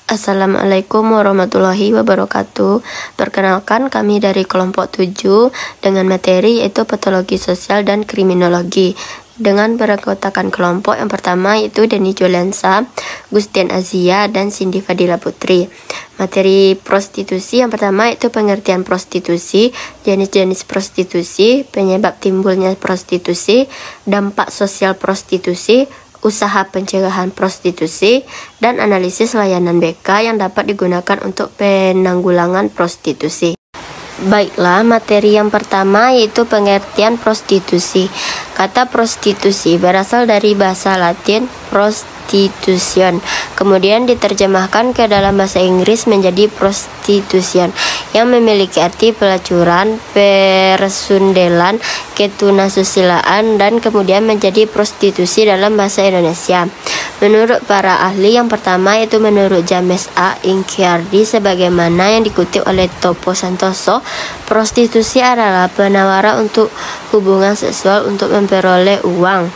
Assalamualaikum warahmatullahi wabarakatuh. Perkenalkan, kami dari kelompok 7 dengan materi yaitu patologi sosial dan kriminologi. Dengan beranggotakan kelompok yang pertama yaitu Deni Jolensa, Gustian Azia, dan Cindy Fadila Putri. Materi prostitusi yang pertama yaitu pengertian prostitusi, jenis-jenis prostitusi, penyebab timbulnya prostitusi, dampak sosial prostitusi, usaha pencegahan prostitusi, dan analisis layanan BK yang dapat digunakan untuk penanggulangan prostitusi. Baiklah, materi yang pertama yaitu pengertian prostitusi. Kata prostitusi berasal dari bahasa Latin prostitution, kemudian diterjemahkan ke dalam bahasa Inggris menjadi prostitution, yang memiliki arti pelacuran, persundelan, ketunasusilaan, dan kemudian menjadi prostitusi dalam bahasa Indonesia. Menurut para ahli, yang pertama yaitu menurut James A. Inchardi sebagaimana yang dikutip oleh Topo Santoso, prostitusi adalah penawaran untuk hubungan seksual untuk memperoleh uang.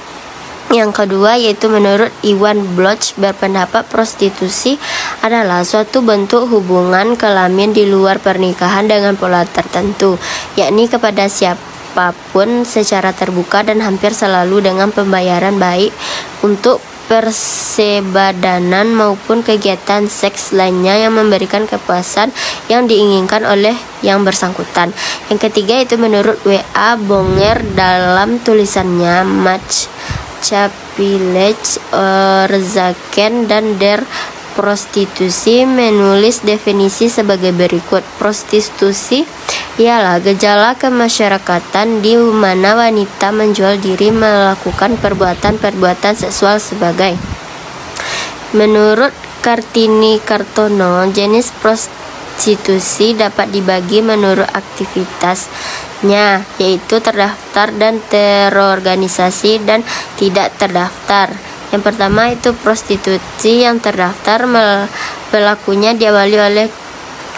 Yang kedua yaitu menurut Iwan Bloch berpendapat prostitusi adalah suatu bentuk hubungan kelamin di luar pernikahan dengan pola tertentu, yakni kepada siapapun secara terbuka dan hampir selalu dengan pembayaran baik untuk persebadanan maupun kegiatan seks lainnya yang memberikan kepuasan yang diinginkan oleh yang bersangkutan. Yang ketiga itu menurut W.A. Bonger dalam tulisannya Match Capillage Orzaken dan Der Prostitusi menulis definisi sebagai berikut. Prostitusi ialah gejala kemasyarakatan di mana wanita menjual diri melakukan perbuatan-perbuatan seksual sebagai. Menurut Kartini Kartono, jenis prostitusi dapat dibagi menurut aktivitasnya, yaitu terdaftar dan terorganisasi dan tidak terdaftar. Yang pertama itu prostitusi yang terdaftar, pelakunya diawali oleh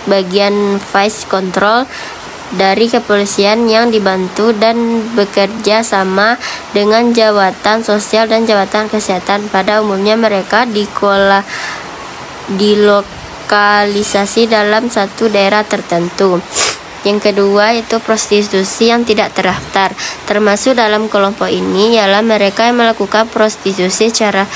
bagian vice control dari kepolisian yang dibantu dan bekerja sama dengan jabatan sosial dan jabatan kesehatan. Pada umumnya mereka dilokalisasi dalam satu daerah tertentu. Yang kedua itu prostitusi yang tidak terdaftar. Termasuk dalam kelompok ini ialah mereka yang melakukan prostitusi secara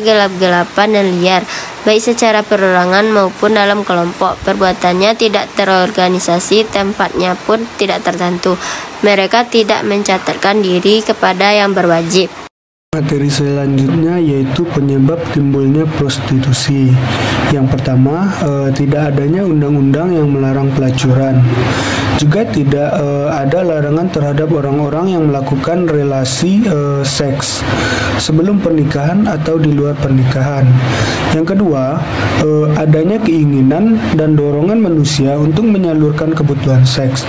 gelap-gelapan dan liar, baik secara perorangan maupun dalam kelompok. Perbuatannya tidak terorganisasi, tempatnya pun tidak tertentu. Mereka tidak mencatatkan diri kepada yang berwajib. Materi selanjutnya yaitu penyebab timbulnya prostitusi. Yang pertama, tidak adanya undang-undang yang melarang pelacuran. Juga tidak ada larangan terhadap orang-orang yang melakukan relasi seks sebelum pernikahan atau di luar pernikahan. Yang kedua, adanya keinginan dan dorongan manusia untuk menyalurkan kebutuhan seks,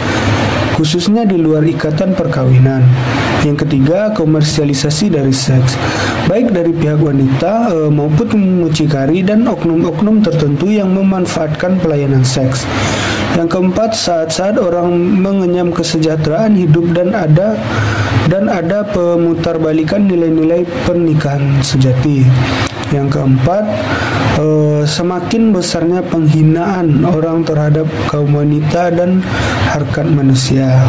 khususnya di luar ikatan perkawinan. Yang ketiga, komersialisasi dari seks, baik dari pihak wanita maupun mucikari dan oknum-oknum tertentu yang memanfaatkan pelayanan seks. Yang keempat, saat-saat orang mengenyam kesejahteraan hidup dan ada pemutarbalikan nilai-nilai pernikahan sejati. Yang keempat, semakin besarnya penghinaan orang terhadap kaum wanita dan harkat manusia.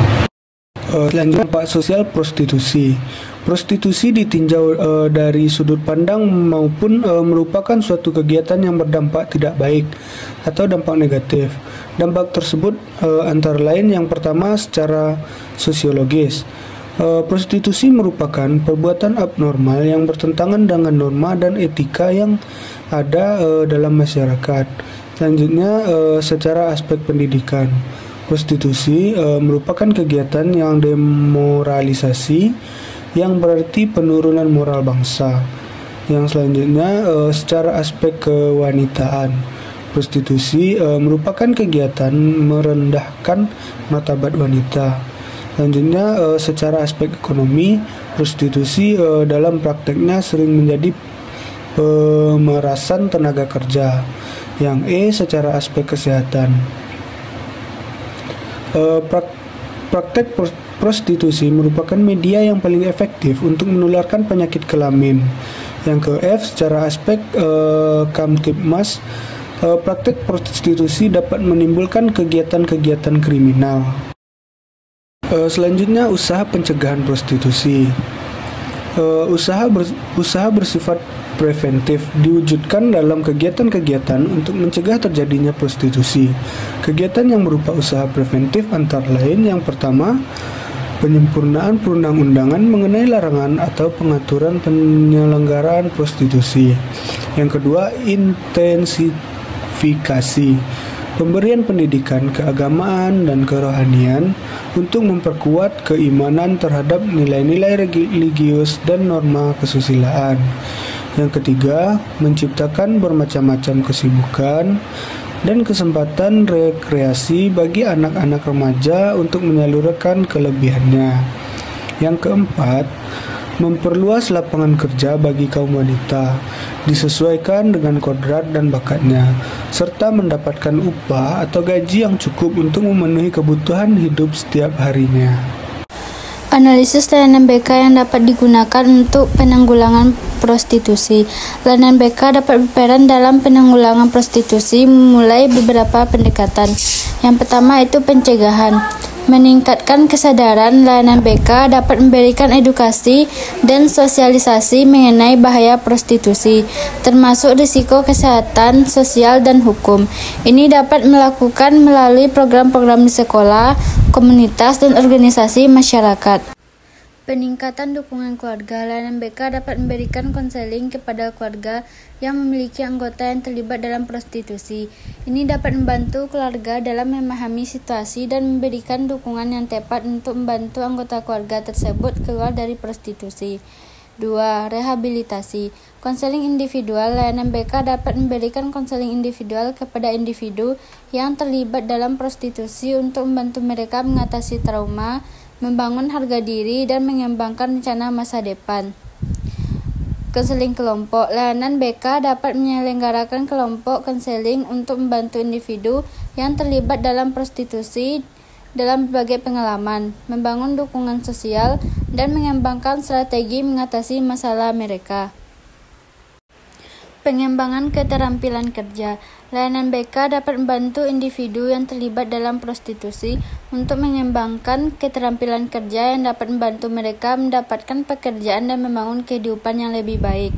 Selanjutnya, dampak sosial prostitusi. Prostitusi ditinjau dari sudut pandang maupun merupakan suatu kegiatan yang berdampak tidak baik atau dampak negatif. Dampak tersebut antara lain yang pertama secara sosiologis. Prostitusi merupakan perbuatan abnormal yang bertentangan dengan norma dan etika yang ada dalam masyarakat. Selanjutnya, secara aspek pendidikan. Prostitusi merupakan kegiatan yang demoralisasi, yang berarti penurunan moral bangsa. Yang selanjutnya, secara aspek kewanitaan. Prostitusi merupakan kegiatan merendahkan martabat wanita. Selanjutnya, secara aspek ekonomi, prostitusi dalam prakteknya sering menjadi pemerasan tenaga kerja. Yang secara aspek kesehatan. Praktek prostitusi merupakan media yang paling efektif untuk menularkan penyakit kelamin. Yang ke F, secara aspek Kamtibmas Praktek prostitusi dapat menimbulkan kegiatan-kegiatan kriminal. Selanjutnya, usaha pencegahan prostitusi. Usaha bersifat preventif diwujudkan dalam kegiatan-kegiatan untuk mencegah terjadinya prostitusi. Kegiatan yang berupa usaha preventif antara lain yang pertama, penyempurnaan perundang-undangan mengenai larangan atau pengaturan penyelenggaraan prostitusi. Yang kedua, intensifikasi pemberian pendidikan keagamaan dan kerohanian untuk memperkuat keimanan terhadap nilai-nilai religius dan norma kesusilaan. Yang ketiga, menciptakan bermacam-macam kesibukan dan kesempatan rekreasi bagi anak-anak remaja untuk menyalurkan kelebihannya. Yang keempat, memperluas lapangan kerja bagi kaum wanita, disesuaikan dengan kodrat dan bakatnya, serta mendapatkan upah atau gaji yang cukup untuk memenuhi kebutuhan hidup setiap harinya. Analisis layanan BK yang dapat digunakan untuk penanggulangan prostitusi. Layanan BK dapat berperan dalam penanggulangan prostitusi mulai beberapa pendekatan. Yang pertama itu pencegahan. Meningkatkan kesadaran, layanan BK dapat memberikan edukasi dan sosialisasi mengenai bahaya prostitusi, termasuk risiko kesehatan, sosial, dan hukum. Ini dapat melakukan melalui program-program di sekolah, komunitas, dan organisasi masyarakat. Peningkatan dukungan keluarga. Layanan BK dapat memberikan konseling kepada keluarga yang memiliki anggota yang terlibat dalam prostitusi. Ini dapat membantu keluarga dalam memahami situasi dan memberikan dukungan yang tepat untuk membantu anggota keluarga tersebut keluar dari prostitusi. 2. Rehabilitasi. Konseling individual. Layanan BK dapat memberikan konseling individual kepada individu yang terlibat dalam prostitusi untuk membantu mereka mengatasi trauma, membangun harga diri, dan mengembangkan rencana masa depan. Konseling kelompok. Layanan BK dapat menyelenggarakan kelompok konseling untuk membantu individu yang terlibat dalam prostitusi dalam berbagai pengalaman, membangun dukungan sosial, dan mengembangkan strategi mengatasi masalah mereka. Pengembangan keterampilan kerja. Layanan BK dapat membantu individu yang terlibat dalam prostitusi untuk mengembangkan keterampilan kerja yang dapat membantu mereka mendapatkan pekerjaan dan membangun kehidupan yang lebih baik.